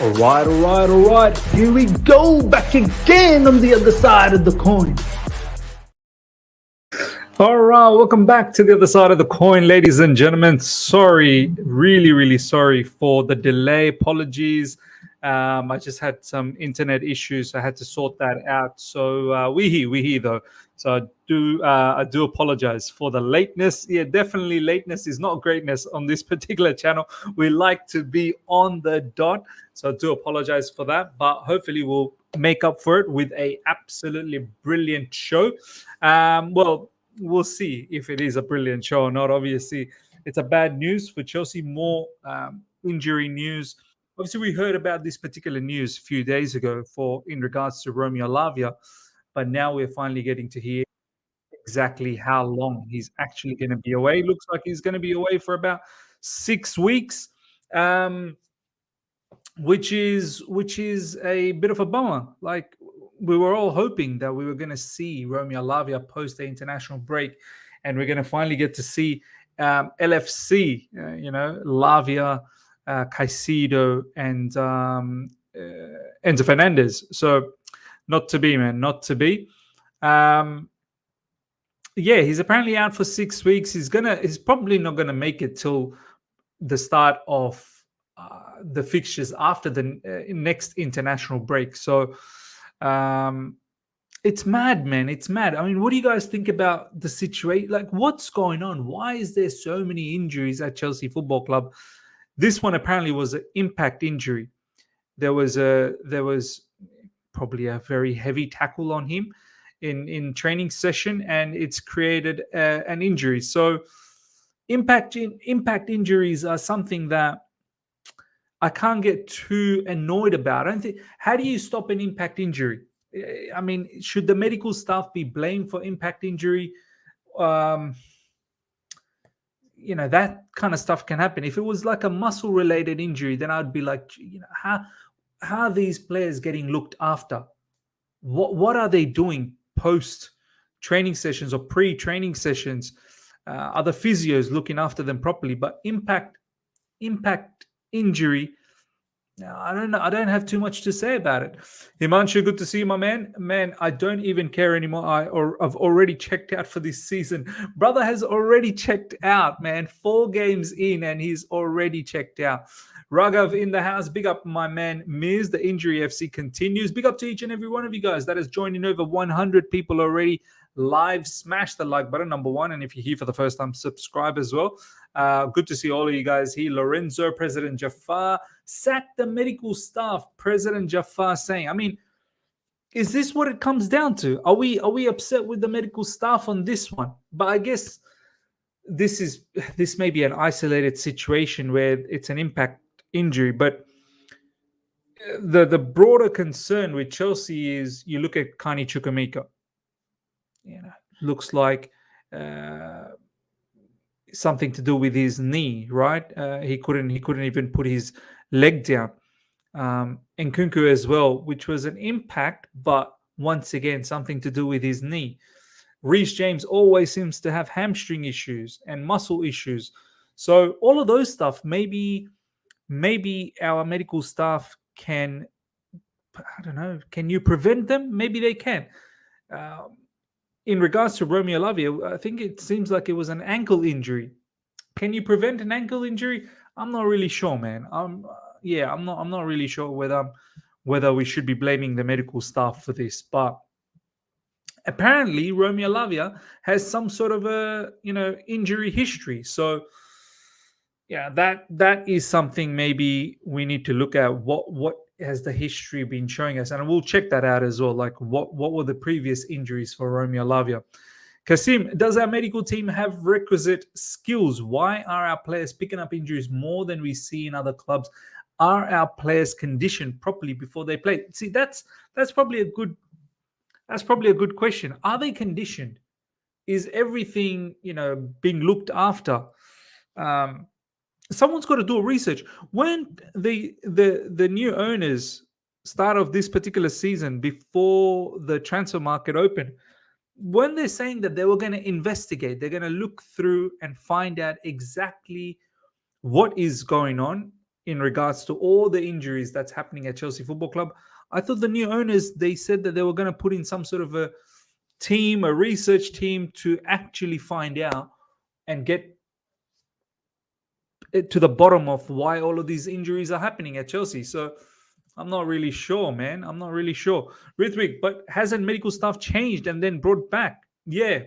All right. Here we go, back again on the other side of the coin. All right, welcome back to the other side of the coin, ladies and gentlemen. Sorry, really sorry for the delay. Apologies. I just had some internet issues. I had to sort that out. So we here though. So I do apologize for the lateness. Yeah, definitely lateness is not greatness on this particular channel. We like to be on the dot. So I do apologize for that, but hopefully we'll make up for it with a absolutely brilliant show. We'll see if it is a brilliant show or not. Obviously, it's a bad news for Chelsea. More injury news. Obviously, we heard about this particular news a few days ago in regards to Romeo Lavia, but now we're finally getting to hear exactly how long he's actually going to be away. Looks like he's going to be away for about 6 weeks, which is a bit of a bummer. Like, we were all hoping that we were going to see Romeo Lavia post the international break, and we're going to finally get to see LFC, Lavia, Caicedo, and Enzo Fernandez. So, not to be, man, not to be. Yeah, he's apparently out for 6 weeks. He's probably not gonna make it till the start of the fixtures after the next international break. So it's mad, man. It's mad. I mean, what do you guys think about the situation? Like, what's going on? Why is there so many injuries at Chelsea Football Club? This one apparently was an impact injury. There was probably a very heavy tackle on him in training session, and it's created an injury. So impact injuries are something that I can't get too annoyed about. I don't think. How do you stop an impact injury? I mean, should the medical staff be blamed for impact injury? That kind of stuff can happen. If it was like a muscle related injury, then I'd be like, how are these players getting looked after? What are they doing post training sessions or pre-training sessions? Are the physios looking after them properly? But impact injury, I don't know. I don't have too much to say about it. Himanshu, good to see you, my man. Man, I don't even care anymore. I've already checked out for this season. Brother has already checked out, man. 4 games in and he's already checked out. Raghav in the house. Big up, my man Miz. The Injury FC continues. Big up to each and every one of you guys that has joined in. Over 100 people already live. Smash the like button, number 1. And if you're here for the first time, subscribe as well. Good to see all of you guys here. Lorenzo, President Jafar, sack the medical staff. President Jafar saying, I mean, is this what it comes down to? Are we upset with the medical staff on this one? But I guess this may be an isolated situation where it's an impact injury, but the broader concern with Chelsea is, you look at Kani Chukwuemeka. Looks like something to do with his knee, right? He couldn't even put his leg down. And Nkunku as well, which was an impact, but once again something to do with his knee. Reece James always seems to have hamstring issues and muscle issues. So all of those stuff, maybe our medical staff can, I don't know, can you prevent them? Maybe they can. In regards to Romeo Lavia, I think it seems like it was an ankle injury. Can you prevent an ankle injury? I'm not really sure, man. I'm not really sure whether we should be blaming the medical staff for this. But apparently, Romeo Lavia has some sort of a injury history. So yeah, that is something maybe we need to look at. What has the history been showing us? And we'll check that out as well. Like, what were the previous injuries for Romeo Lavia? Kasim, does our medical team have requisite skills? Why are our players picking up injuries more than we see in other clubs? Are our players conditioned properly before they play? See, that's probably a good question. Are they conditioned? Is everything being looked after? Someone's got to do research. When the new owners start of this particular season, before the transfer market opened, when they're saying that they were going to investigate, they're going to look through and find out exactly what is going on, in regards to all the injuries that's happening at Chelsea Football Club. I thought the new owners, they said that they were going to put in some sort of a team, a research team, to actually find out and get to the bottom of why all of these injuries are happening at Chelsea. So I'm not really sure, man. I'm not really sure. Rithwik, but hasn't medical staff changed and then brought back? Yeah.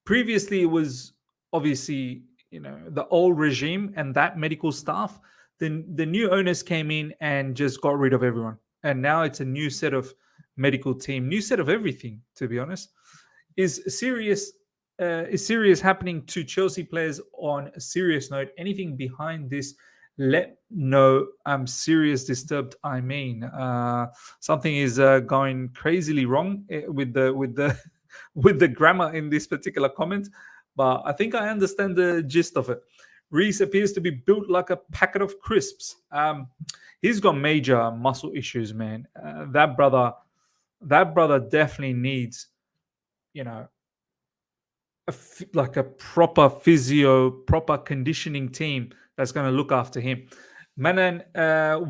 Previously, it was obviously, the old regime and that medical staff. Then the new owners came in and just got rid of everyone. And now it's a new set of medical team, new set of everything, to be honest. Is serious happening to Chelsea players? On a serious note, anything behind this, let know. I'm serious disturbed. I mean, something is going crazily wrong with the with the grammar in this particular comment, but I think I understand the gist of it. Reese appears to be built like a packet of crisps. He's got major muscle issues, man. That brother definitely needs, you know, like a proper physio, proper conditioning team that's going to look after him. Manan,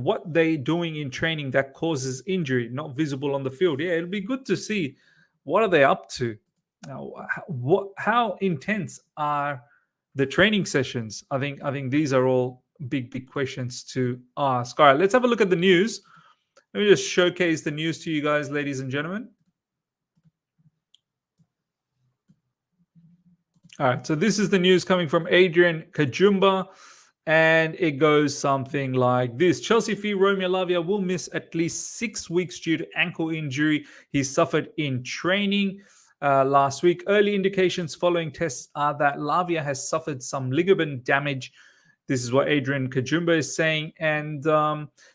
what they doing in training that causes injury, not visible on the field? Yeah, it'll be good to see. What are they up to? How intense are the training sessions? I think these are all big questions to ask. All right, let's have a look at the news. Let me just showcase the news to you guys, ladies and gentlemen. All right, so this is the news coming from Adrian Kajumba, and it goes something like this. Chelsea fee Romeo Lavia will miss at least 6 weeks due to ankle injury he suffered in training last week. Early indications following tests are that Lavia has suffered some ligament damage. This is what Adrian Kajumba is saying. And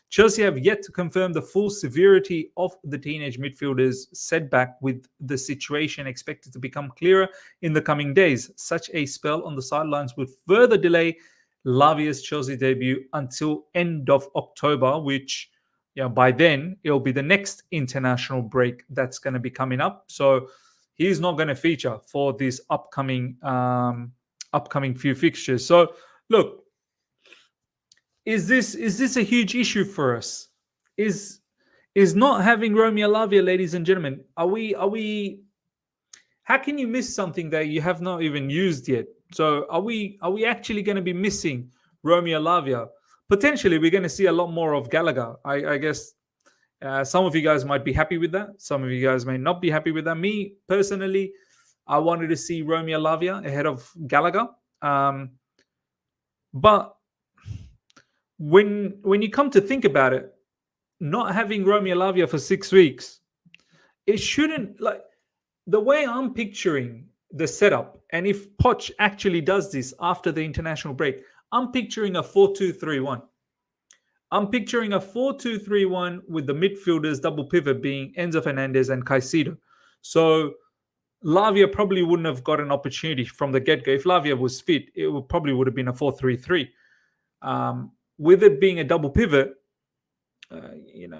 Chelsea have yet to confirm the full severity of the teenage midfielder's setback, with the situation expected to become clearer in the coming days. Such a spell on the sidelines would further delay Lavia's Chelsea debut until end of October, which by then it'll be the next international break that's going to be coming up. So he's not going to feature for this upcoming few fixtures. So look, is this a huge issue for us? Is not having Romeo Lavia, ladies and gentlemen, are we how can you miss something that you have not even used yet? So are we actually going to be missing Romeo Lavia? Potentially we're going to see a lot more of Gallagher. I guess some of you guys might be happy with that. Some of you guys may not be happy with that. Me personally, I wanted to see Romeo Lavia ahead of Gallagher. But when you come to think about it, not having Romeo Lavia for 6 weeks, it shouldn't, like, the way I'm picturing the setup, and if Poch actually does this after the international break, I'm picturing a 4-2-3-1. I'm picturing a 4-2-3-1 with the midfielders double pivot being Enzo Fernandez and Caicedo. So Lavia probably wouldn't have got an opportunity from the get-go. If Lavia was fit, it probably would have been a 4-3-3. With it being a double pivot,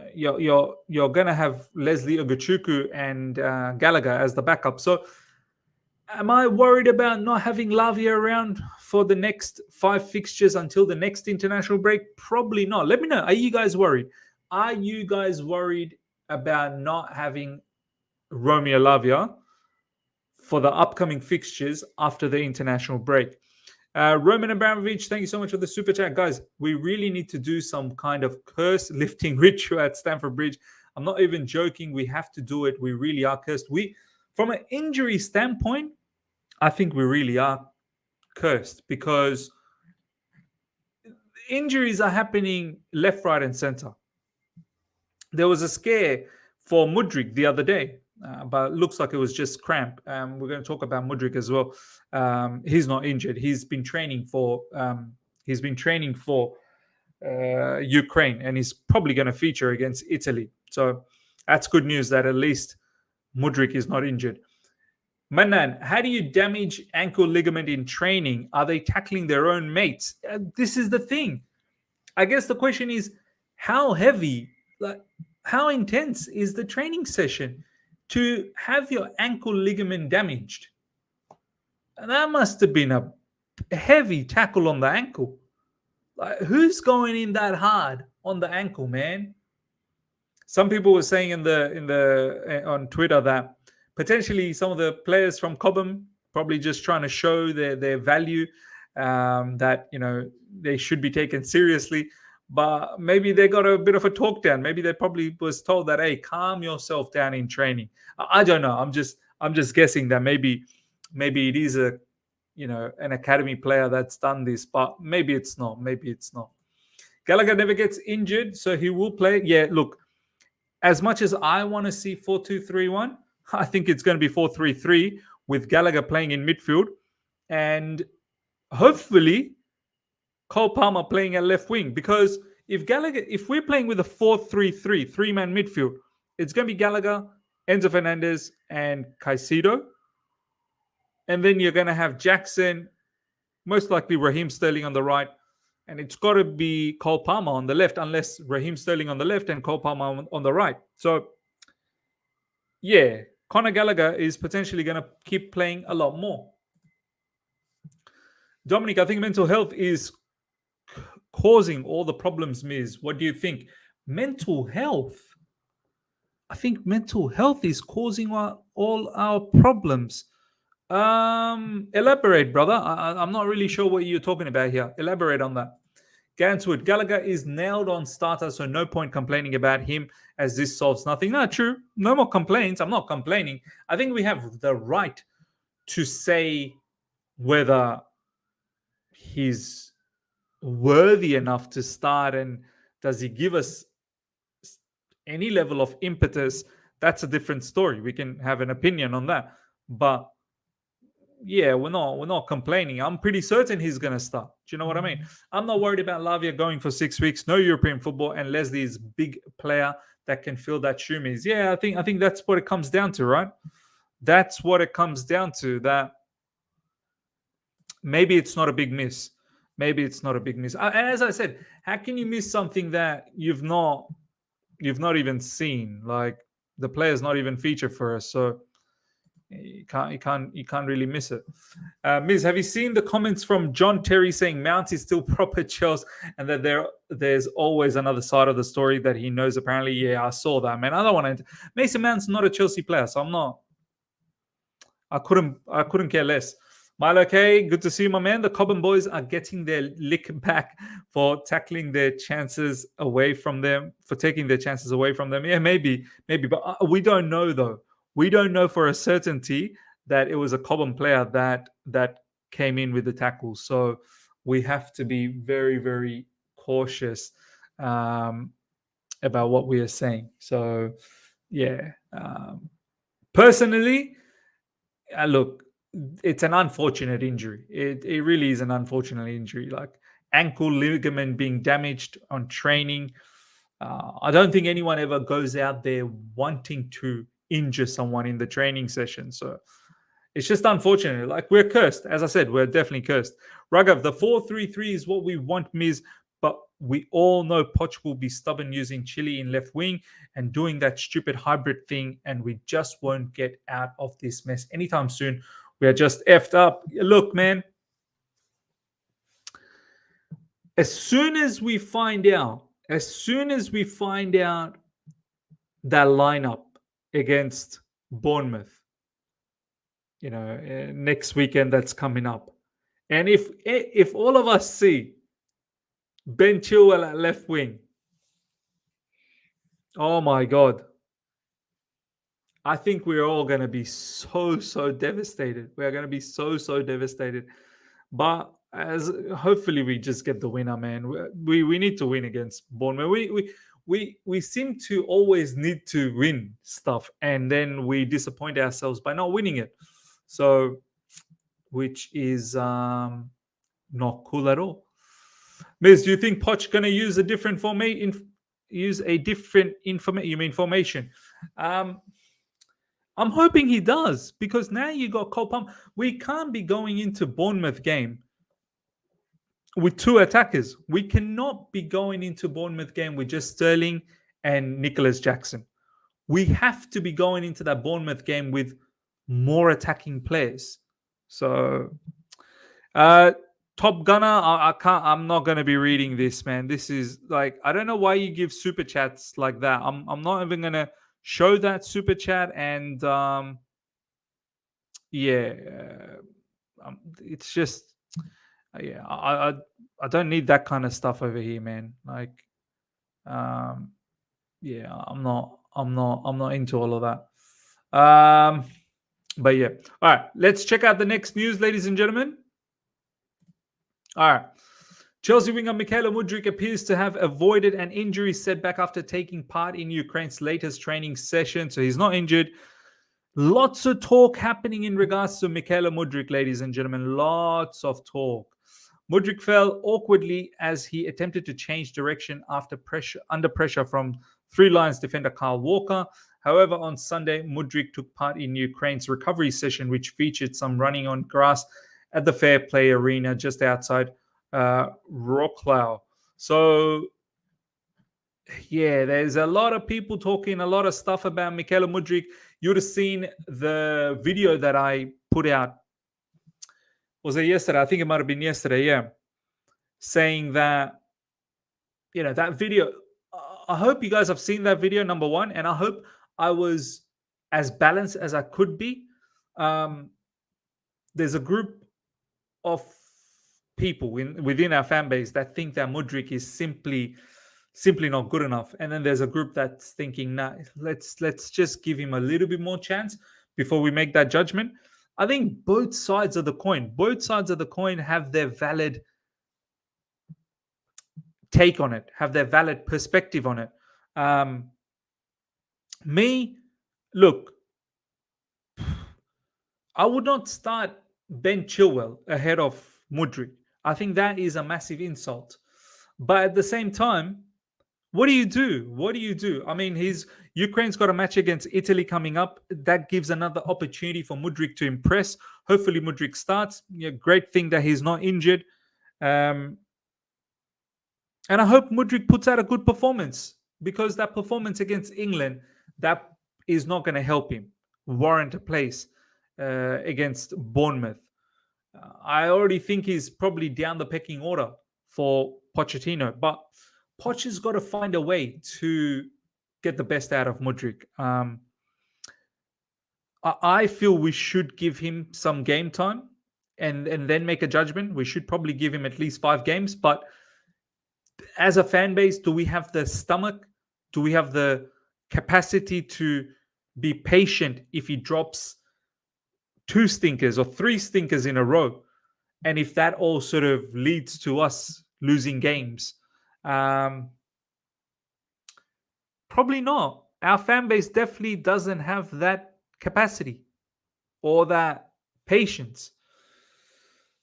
you're gonna have Leslie Ogochukwu and Gallagher as the backup. So am I worried about not having Lavia around for the next 5 fixtures until the next international break? Probably not. Let me know. Are you guys worried? Are you guys worried about not having Romeo Lavia for the upcoming fixtures after the international break? Roman Abramovich, thank you so much for the super chat. Guys, we really need to do some kind of curse lifting ritual at Stamford Bridge. I'm not even joking. We have to do it. We really are cursed. From an injury standpoint, I think we really are cursed, because injuries are happening left, right, and center. There was a scare for Mudryk the other day, but it looks like it was just cramp. We're going to talk about Mudryk as well. He's not injured. He's been training for Ukraine, and he's probably going to feature against Italy. So that's good news that at least Mudryk is not injured. Manan, how do you damage ankle ligament in training? Are they tackling their own mates? This is the thing. I guess the question is, how heavy, like, how intense is the training session to have your ankle ligament damaged? And that must have been a heavy tackle on the ankle. Like, who's going in that hard on the ankle, man? Some people were saying in the on Twitter that potentially some of the players from Cobham probably just trying to show their value, that they should be taken seriously. But maybe they got a bit of a talk down. Maybe they probably was told that, hey, calm yourself down in training. I don't know. I'm just guessing that maybe it is an academy player that's done this, but maybe it's not. Maybe it's not. Gallagher never gets injured, so he will play. Yeah, look, as much as I want to see 4-2-3-1, I think it's going to be 4-3-3 with Gallagher playing in midfield and hopefully Cole Palmer playing at left wing. Because if we're playing with a 4-3-3, three-man midfield, it's going to be Gallagher, Enzo Fernandez, and Caicedo. And then you're going to have Jackson, most likely Raheem Sterling on the right, and it's got to be Cole Palmer on the left, unless Raheem Sterling on the left and Cole Palmer on the right. So, yeah, Conor Gallagher is potentially going to keep playing a lot more. Dominic, I think mental health is causing all the problems, Miz. What do you think? Mental health? I think mental health is causing all our problems. Elaborate, brother. I'm not really sure what you're talking about here. Elaborate on that. Ganswood, Gallagher is nailed on starter, so no point complaining about him as this solves nothing. No, true. No more complaints. I'm not complaining. I think we have the right to say whether he's worthy enough to start and does he give us any level of impetus. That's a different story. We can have an opinion on that. But yeah, we're not complaining. I'm pretty certain he's gonna start. Do you know what I mean? I'm not worried about Lavia going for 6 weeks, no European football, and Leslie is big player that can fill that shoe. Yeah, I think that's what it comes down to, right? That's what it comes down to. That maybe it's not a big miss. Maybe it's not a big miss. As I said, how can you miss something that you've not even seen? Like the player's not even featured for us, so you can't really miss it. Miz, have you seen the comments from John Terry saying Mount is still proper Chelsea and that there's always another side of the story that he knows? Apparently, yeah, I saw that, man. I don't want to. Mason Mount's not a Chelsea player, so I'm not. I couldn't care less. Milo K, good to see you, my man. The Cobham boys are getting their lick back for taking their chances away from them. Yeah, maybe, but we don't know though. We don't know for a certainty that it was a Cobham player that came in with the tackles. So we have to be very, very cautious about what we are saying. So yeah, personally, look, it's an unfortunate injury. It really is an unfortunate injury. Like ankle ligament being damaged on training. I don't think anyone ever goes out there wanting to injure someone in the training session. So it's just unfortunate. Like we're cursed. As I said, we're definitely cursed. Raghav, the 4-3-3 is what we want, Miz. But we all know Poch will be stubborn using Chile in left wing and doing that stupid hybrid thing. And we just won't get out of this mess anytime soon. We are just effed up. Look, man. As soon as we find out that lineup against Bournemouth, next weekend that's coming up, and if all of us see Ben Chilwell at left wing, oh my God, I think we're all going to be so devastated. We're going to be so devastated. But as hopefully we just get the winner, man. We need to win against Bournemouth. We seem to always need to win stuff, and then we disappoint ourselves by not winning it. So, which is not cool at all. Miz, do you think Poch gonna use a different formation? Formation? I'm hoping he does, because now you got Cole Palmer. We can't be going into Bournemouth game with two attackers. We cannot be going into Bournemouth game with just Sterling and Nicholas Jackson. We have to be going into that Bournemouth game with more attacking players. So, Top Gunner, I can't. I'm not gonna be reading this, man. This is like, I don't know why you give super chats like that. I'm not even gonna show that super chat, and yeah, it's just yeah. I don't need that kind of stuff over here, man. Like, um, yeah, I'm not into all of that. But yeah, all right. Let's check out the next news, ladies and gentlemen. All right. Chelsea winger Mykhailo Mudryk appears to have avoided an injury setback after taking part in Ukraine's latest training session. So he's not injured. Lots of talk happening in regards to Mykhailo Mudryk, ladies and gentlemen. Lots of talk. Mudryk fell awkwardly as he attempted to change direction under pressure from Three Lions defender Kyle Walker. However, on Sunday, Mudryk took part in Ukraine's recovery session, which featured some running on grass at the Fair Play Arena just outside Wrocław. So, yeah, there's a lot of people talking a lot of stuff about Mykhailo Mudryk. You would have seen the video that I put out. Was it yesterday? I think it might have been yesterday, yeah. Saying that, that video. I hope you guys have seen that video, number one. And I hope I was as balanced as I could be. There's a group of people within our fan base that think that Mudryk is simply not good enough, and then there's a group that's thinking, nah, let's just give him a little bit more chance before we make that judgment. I think both sides of the coin have their valid take on it, have their valid perspective on it. Me, look, I would not start Ben Chilwell ahead of Mudryk. I think that is a massive insult. But at the same time, what do you do? What do you do? I mean, Ukraine's got a match against Italy coming up. That gives another opportunity for Mudryk to impress. Hopefully, Mudryk starts. Great thing that he's not injured. And I hope Mudryk puts out a good performance, because that performance against England, that is not going to help him warrant a place against Bournemouth. I already think he's probably down the pecking order for Pochettino, but Poch has got to find a way to get the best out of Mudryk. I feel we should give him some game time and then make a judgment. We should probably give him at least 5 games. But as a fan base, do we have the stomach? Do we have the capacity to be patient if he drops 2 stinkers or 3 stinkers in a row? And if that all sort of leads to us losing games? Probably not. Our fan base definitely doesn't have that capacity or that patience.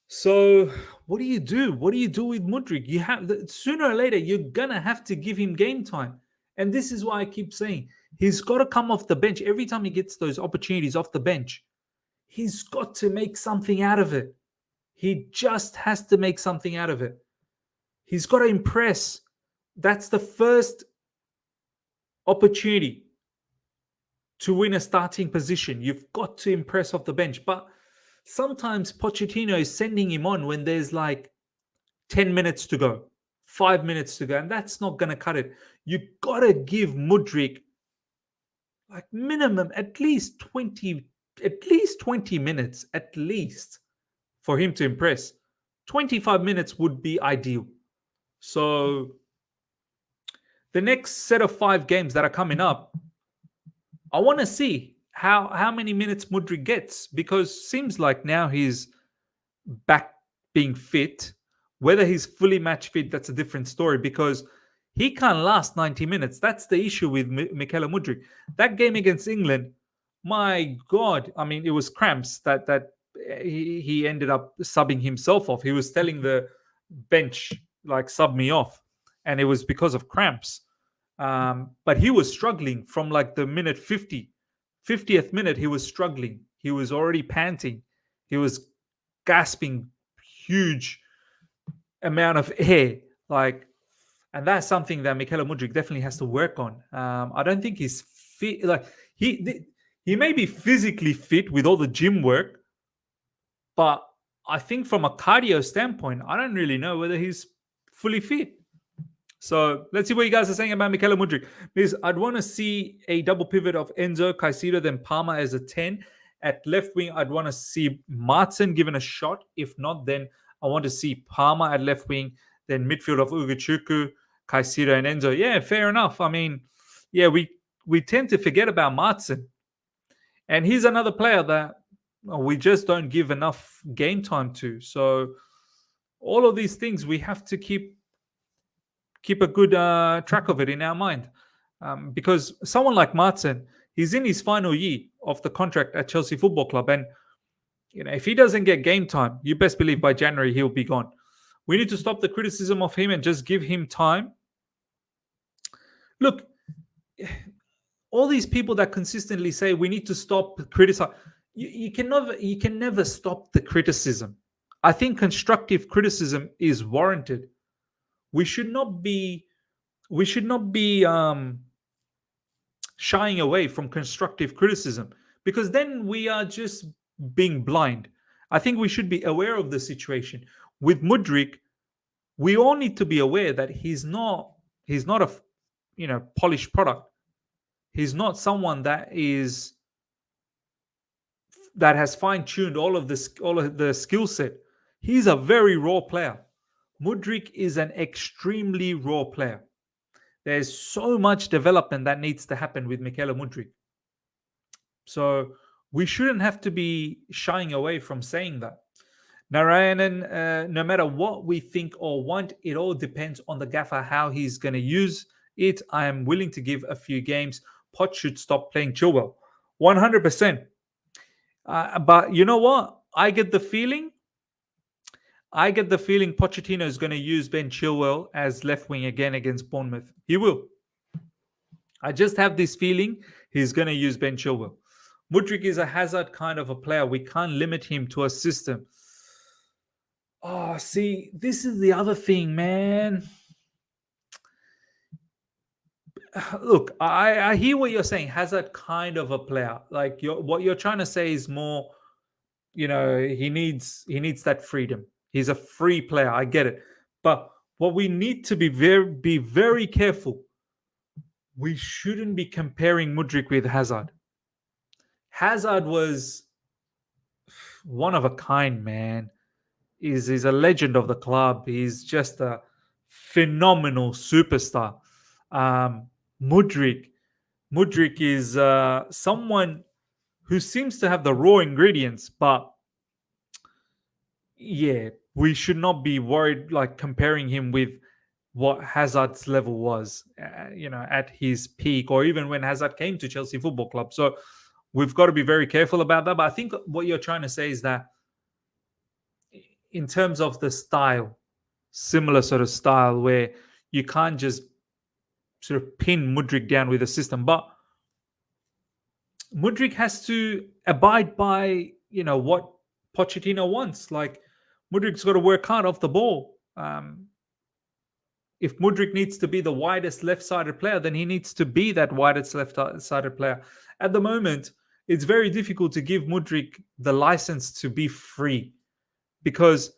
So what do you do? What do you do with Mudryk? You have sooner or later you're gonna have to give him game time, and this is why I keep saying he's got to come off the bench every time he gets those opportunities off the bench. He's got to make something out of it. He just has to make something out of it. He's got to impress. That's the first opportunity to win a starting position. You've got to impress off the bench. But sometimes Pochettino is sending him on when there's like 10 minutes to go, 5 minutes to go, and that's not going to cut it. You've got to give Mudryk like minimum at least 20 minutes at least for him to impress. 25 minutes would be ideal. So the next set of 5 games that are coming up, I want to see how many minutes Mudryk gets, because seems like now he's back being fit. Whether he's fully match fit, that's a different story, because he can't last 90 minutes. That's the issue with Mykhailo Mudryk. That game against England, my God, I mean, it was cramps that he ended up subbing himself off. He was telling the bench, like, sub me off, and it was because of cramps. But he was struggling from like the minute 50th minute. He was struggling. He was already panting. He was gasping huge amount of air, like, and that's something that Mykhailo Mudryk definitely has to work on. I don't think he's fit. Like, he may be physically fit with all the gym work, but I think from a cardio standpoint, I don't really know whether he's fully fit. So let's see what you guys are saying about Mikel Mudryk. Because I'd want to see a double pivot of Enzo, Caicedo, then Palmer as a 10. At left wing, I'd want to see Martin given a shot. If not, then I want to see Palmer at left wing, then midfield of Ugochukwu, Caicedo, and Enzo. Yeah, fair enough. I mean, yeah, we tend to forget about Martin. And he's another player that we just don't give enough game time to. So all of these things we have to keep a good track of it in our mind. Because someone like Martin, he's in his final year of the contract at Chelsea Football Club. And if he doesn't get game time, you best believe by January he'll be gone. We need to stop the criticism of him and just give him time. Look, all these people that consistently say we need to stop criticizing, you can never stop the criticism. I think constructive criticism is warranted. We should not be shying away from constructive criticism, because then we are just being blind. I think we should be aware of the situation. With Mudryk, we all need to be aware that he's not a polished product. He's not someone that has fine-tuned all of the skill set. He's a very raw player. Mudryk is an extremely raw player. There's so much development that needs to happen with Mikel Mudryk. So we shouldn't have to be shying away from saying that. Narayanan, no matter what we think or want, it all depends on the gaffer, how he's going to use it. I am willing to give a few games. Poch should stop playing Chilwell. 100%. But you know what? I get the feeling Pochettino is going to use Ben Chilwell as left wing again against Bournemouth. He will. I just have this feeling he's going to use Ben Chilwell. Mudryk is a Hazard kind of a player. We can't limit him to a system. Oh, see, this is the other thing, man. Look, I hear what you're saying. Hazard kind of a player. Like what you're trying to say is more, he needs that freedom. He's a free player. I get it. But what we need to be very careful. We shouldn't be comparing Mudryk with Hazard. Hazard was one of a kind, man. He's a legend of the club. He's just a phenomenal superstar. Mudryk is someone who seems to have the raw ingredients, but yeah, we should not be worried like comparing him with what Hazard's level was, at his peak, or even when Hazard came to Chelsea Football Club. So we've got to be very careful about that. But I think what you're trying to say is that in terms of the style, similar sort of style, where you can't just sort of pin Mudryk down with a system, but Mudryk has to abide by, what Pochettino wants. Like, Mudryk's got to work hard off the ball. If Mudryk needs to be the widest left-sided player, then he needs to be that widest left-sided player. At the moment, it's very difficult to give Mudryk the license to be free, because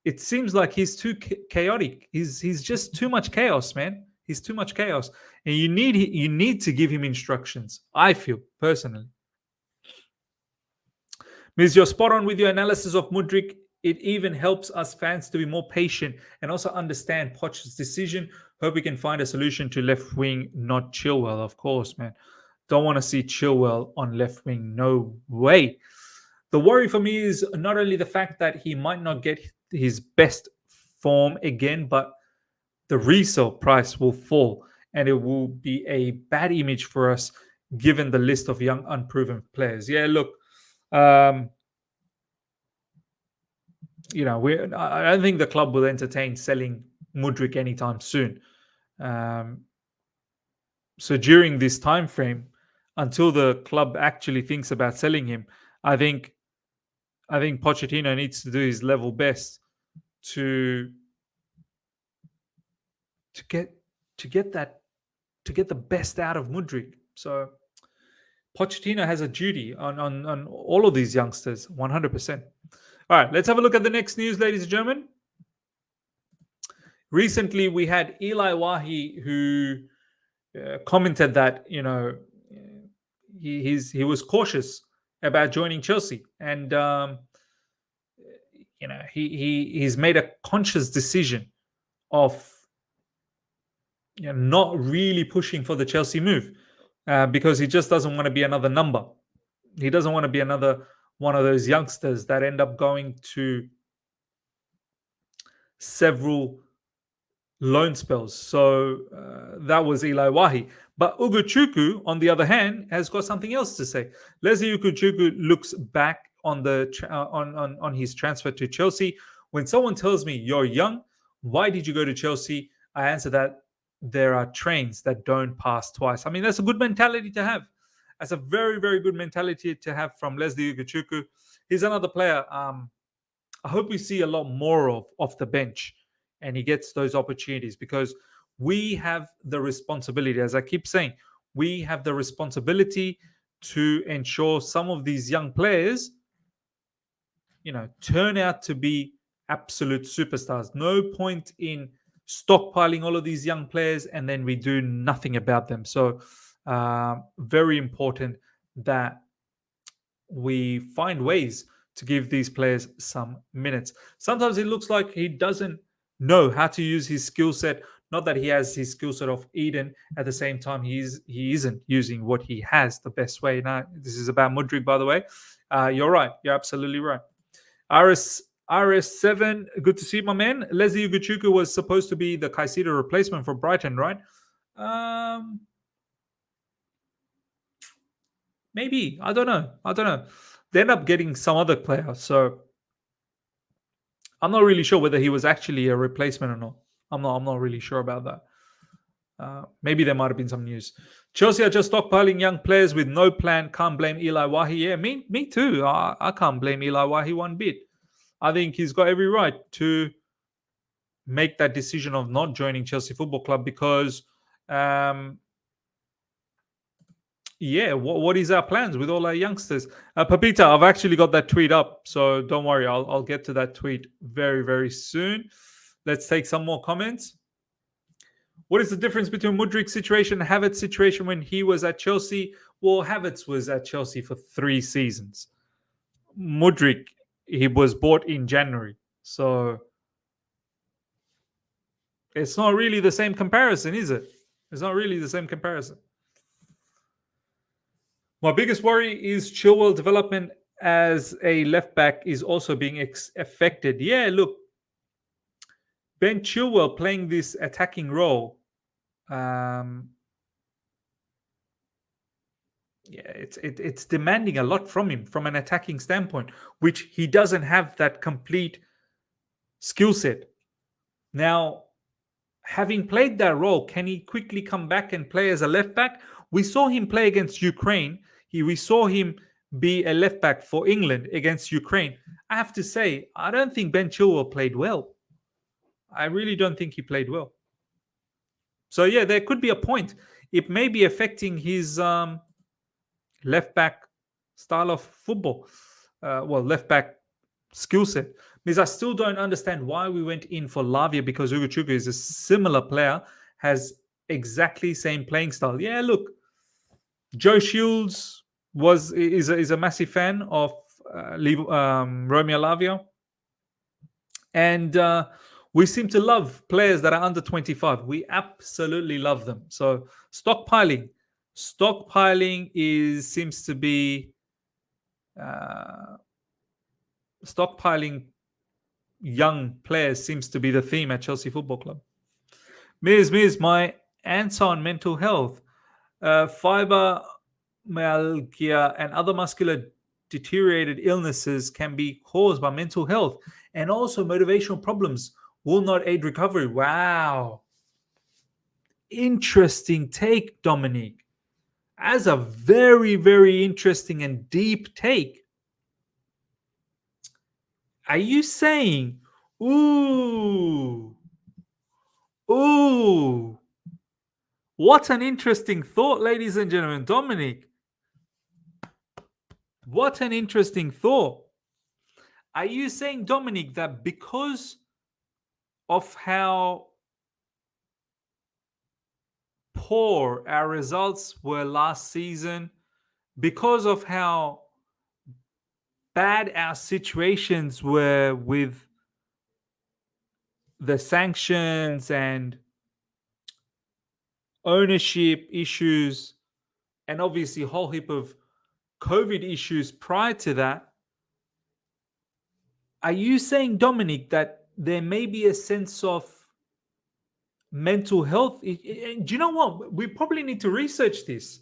it seems like he's too chaotic. He's just too much chaos, man. He's too much chaos, and you need to give him instructions. I feel personally. Miz, you're spot on with your analysis of Mudryk. It even helps us fans to be more patient and also understand Poch's decision. Hope we can find a solution to left wing, not Chilwell, of course, man. Don't want to see Chilwell on left wing. No way. The worry for me is not only the fact that he might not get his best form again, but the resale price will fall, and it will be a bad image for us given the list of young, unproven players. Yeah, look, I don't think the club will entertain selling Mudryk anytime soon. So during this time frame, until the club actually thinks about selling him, I think Pochettino needs to do his level best to get the best out of Mudryk. So Pochettino has a duty on all of these youngsters, 100%. All right, let's have a look at the next news, ladies and gentlemen. Recently, we had Eli Wahi who commented that he was cautious about joining Chelsea, and he's made a conscious decision of not really pushing for the Chelsea move because he just doesn't want to be another number. He doesn't want to be another one of those youngsters that end up going to several loan spells. So that was Eli Wahi. But Ugochukwu, on the other hand, has got something else to say. Leslie Ugochukwu looks back on on his transfer to Chelsea. When someone tells me you're young, why did you go to Chelsea? I answer that there are trains that don't pass twice. I mean, that's a good mentality to have. That's a very, very good mentality to have from Leslie Ugochukwu. He's another player. I hope we see a lot more of off the bench and he gets those opportunities because we have the responsibility, as I keep saying, we have the responsibility to ensure some of these young players, turn out to be absolute superstars. No point in stockpiling all of these young players and then we do nothing about them. So, very important that we find ways to give these players some minutes. Sometimes it looks like he doesn't know how to use his skill set. Not that he has his skill set of Eden. At the same time, he isn't using what he has the best way. Now, this is about Mudryk, by the way. You're right. You're absolutely right. RS7, good to see you, my man. Leslie Ugochukwu was supposed to be the Caicedo replacement for Brighton, right? Maybe. I don't know. They end up getting some other player. So I'm not really sure whether he was actually a replacement or not. I'm not really sure about that. Maybe there might have been some news. Chelsea are just stockpiling young players with no plan. Can't blame Eli Wahi. Yeah, me too. I can't blame Eli Wahi one bit. I think he's got every right to make that decision of not joining Chelsea Football Club because what is our plans with all our youngsters? Papita, I've actually got that tweet up, so don't worry. I'll get to that tweet very, very soon. Let's take some more comments. What is the difference between Mudryk's situation and Havertz's situation when he was at Chelsea? Well, Havertz was at Chelsea for 3 seasons. Mudryk, he was bought in January. So it's not really the same comparison, is it? It's not really the same comparison. My biggest worry is Chilwell development as a left back is also being affected. Yeah, look, Ben Chilwell playing this attacking role. It's demanding a lot from him from an attacking standpoint, which he doesn't have that complete skill set. Now, having played that role, can he quickly come back and play as a left back? We saw him play against Ukraine. We saw him be a left back for England against Ukraine. I have to say, I don't think Ben Chilwell played well. I really don't think he played well. So yeah, there could be a point. It may be affecting his left back style of football. Left back skill set. Because I still don't understand why we went in for Lavia because Ugochukwu is a similar player, has exactly same playing style. Yeah, look, Joe Shields is a massive fan of Romeo Lavia, and we seem to love players that are under 25. We absolutely love them. So stockpiling seems to be stockpiling young players seems to be the theme at Chelsea Football Club. Miz, my answer on mental health, fibromyalgia and other muscular deteriorated illnesses can be caused by mental health and also motivational problems will not aid recovery. Wow. Interesting take, Dominique. As a very, very interesting and deep take. Are you saying, ooh, what an interesting thought, ladies and gentlemen. Dominic, what an interesting thought. Are you saying, Dominic, that because of how poor our results were last season, because of how bad our situations were with the sanctions and ownership issues, and obviously a whole heap of COVID issues prior to that, are you saying, Dominic, that there may be a sense of mental health? Do you know what? We probably need to research this.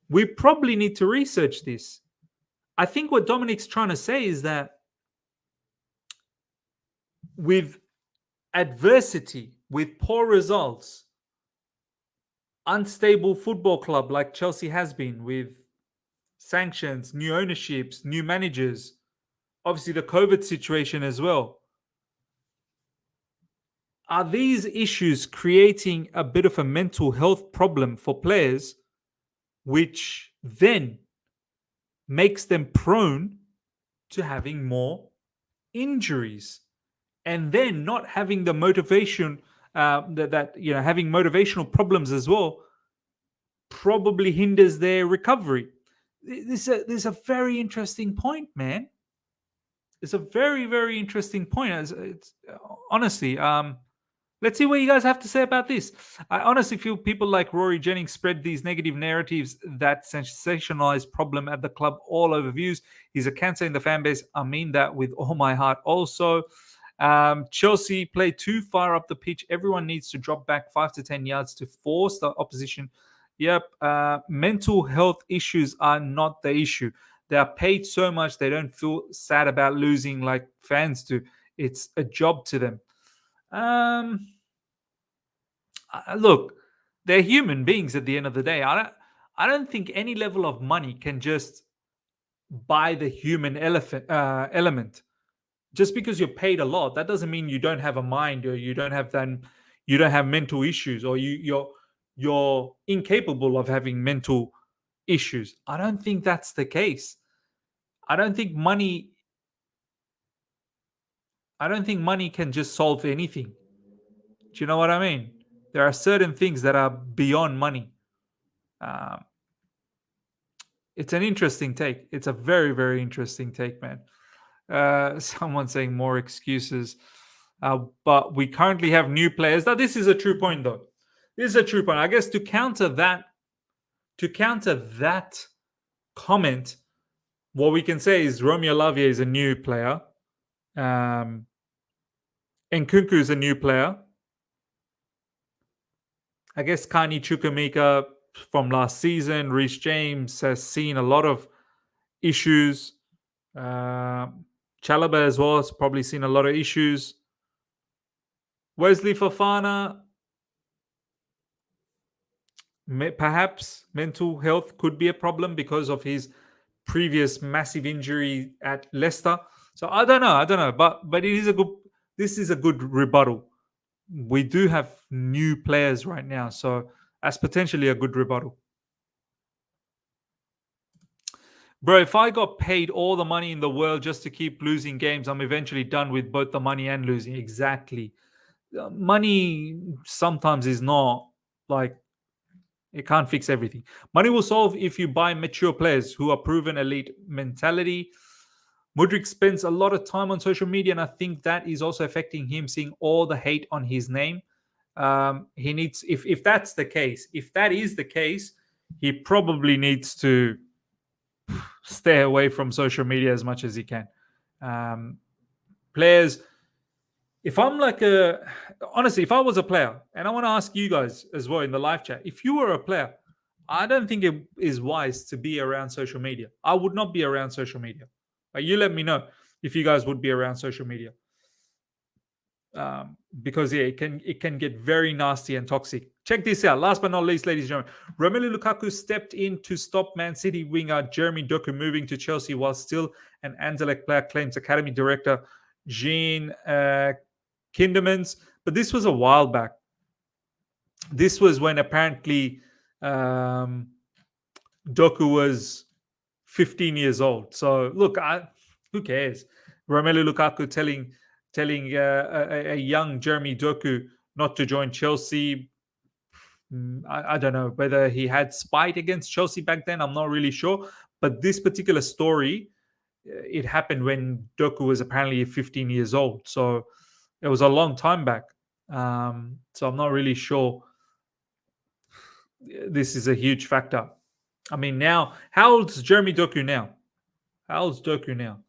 We probably need to research this. I think what Dominic's trying to say is that with adversity, with poor results, unstable football club like Chelsea has been, with sanctions, new ownerships, new managers, obviously the COVID situation as well. Are these issues creating a bit of a mental health problem for players, which then makes them prone to having more injuries, and then not having the motivation, having motivational problems as well, probably hinders their recovery? This is a very interesting point, man. It's a very, very interesting point. Honestly, let's see what you guys have to say about this. I honestly feel people like Rory Jennings spread these negative narratives that sensationalize problem at the club all over views. He's a cancer in the fan base. I mean that with all my heart. Also, Chelsea play too far up the pitch. Everyone needs to drop back 5 to 10 yards to force the opposition. Yep. Mental health issues are not the issue. They are paid so much they don't feel sad about losing like fans do. It's a job to them. Look, they're human beings at the end of the day. I don't think any level of money can just buy the human element. Just because you're paid a lot, that doesn't mean you don't have a mind, or you don't have mental issues, or you're incapable of having mental issues. I don't think that's the case. I don't think money I don't think money can just solve anything. Do you know what I mean? There are certain things that are beyond money. Um, it's an interesting take. It's a very, very interesting take, man. Someone saying more excuses. But we currently have new players. Now, this is a true point, though. This is a true point. I guess to counter that comment, what we can say is Romeo Lavia is a new player. And Nkunku is a new player. I guess Kani Chukwuemeka from last season, Reece James has seen a lot of issues. Chalobah as well has probably seen a lot of issues. Wesley Fofana, perhaps mental health could be a problem because of his previous massive injury at Leicester. So I don't know, but this is a good rebuttal. We do have new players right now, so that's potentially a good rebuttal. Bro, if I got paid all the money in the world just to keep losing games, I'm eventually done with both the money and losing. Exactly. Money sometimes is not like, it can't fix everything. Money will solve if you buy mature players who are proven elite mentality. Mudryk spends a lot of time on social media, and I think that is also affecting him, seeing all the hate on his name. He needs, if that's the case, if that is the case, he probably needs to stay away from social media as much as he can. Players, if I'm like honestly, if I was a player, and I want to ask you guys as well in the live chat, if you were a player, I don't think it is wise to be around social media. I would not be around social media. You let me know if you guys would be around social media. Because it can get very nasty and toxic. Check this out. Last but not least, ladies and gentlemen, Romelu Lukaku stepped in to stop Man City winger Jeremy Doku moving to Chelsea, while still an Anderlecht player, claims academy director Jean Kindermans. But this was a while back. This was when apparently Doku was 15 years old. So look, who cares? Romelu Lukaku telling a young Jeremy Doku not to join Chelsea. I don't know whether he had spite against Chelsea back then. I'm not really sure. But this particular story, it happened when Doku was apparently 15 years old. So it was a long time back. So I'm not really sure this is a huge factor. I mean, now, how old's Jeremy Doku now? How old's Doku now?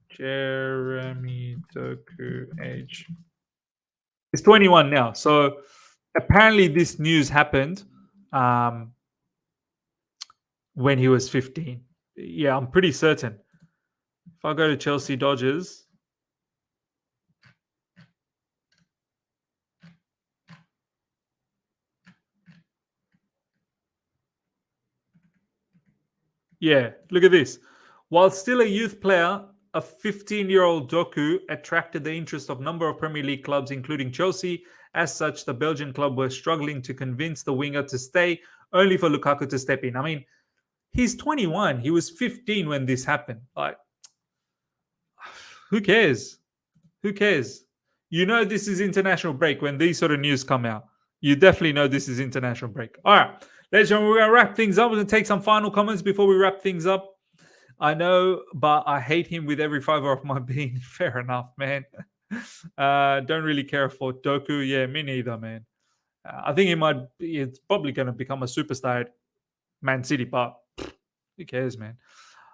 Jeremy Doku age. He's 21 now. So apparently this news happened when he was 15. Yeah, I'm pretty certain. If I go to Chelsea Dodgers, yeah, look at this. While still a youth player, a 15-year-old Doku attracted the interest of a number of Premier League clubs, including Chelsea. As such, the Belgian club were struggling to convince the winger to stay, only for Lukaku to step in. I mean, he's 21. He was 15 when this happened. Like, who cares? Who cares? You know this is international break when these sort of news come out. You definitely know this is international break. All right, ladies and gentlemen, we're going to wrap things up. We're going to take some final comments before we wrap things up. I know, but I hate him with every fiber of my being. Fair enough, man. Don't really care for Doku. Yeah, me neither, man. I think it's probably going to become a superstar at Man City, but who cares, man?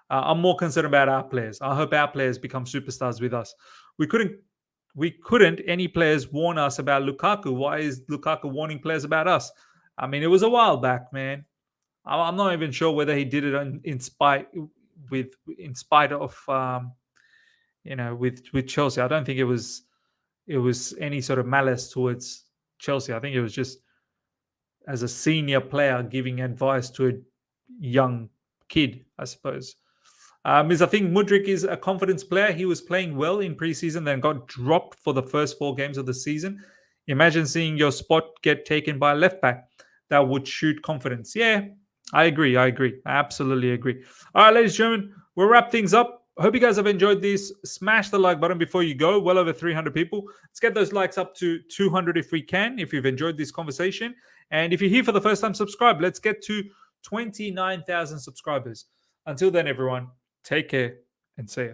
I'm more concerned about our players. I hope our players become superstars with us. We couldn't any players warn us about Lukaku. Why is Lukaku warning players about us? I mean, it was a while back, man. I'm not even sure whether he did it in spite of with Chelsea. I don't think it was any sort of malice towards Chelsea. I think it was just as a senior player giving advice to a young kid, I suppose. I think Mudryk is a confidence player. He was playing well in preseason, then got dropped for the first 4 games of the season. Imagine seeing your spot get taken by a left back. That would shoot confidence. Yeah, I agree. I absolutely agree. All right, ladies and gentlemen, we'll wrap things up. I hope you guys have enjoyed this. Smash the like button before you go. Well over 300 people. Let's get those likes up to 200 if we can, if you've enjoyed this conversation. And if you're here for the first time, subscribe. Let's get to 29,000 subscribers. Until then, everyone, take care and see ya.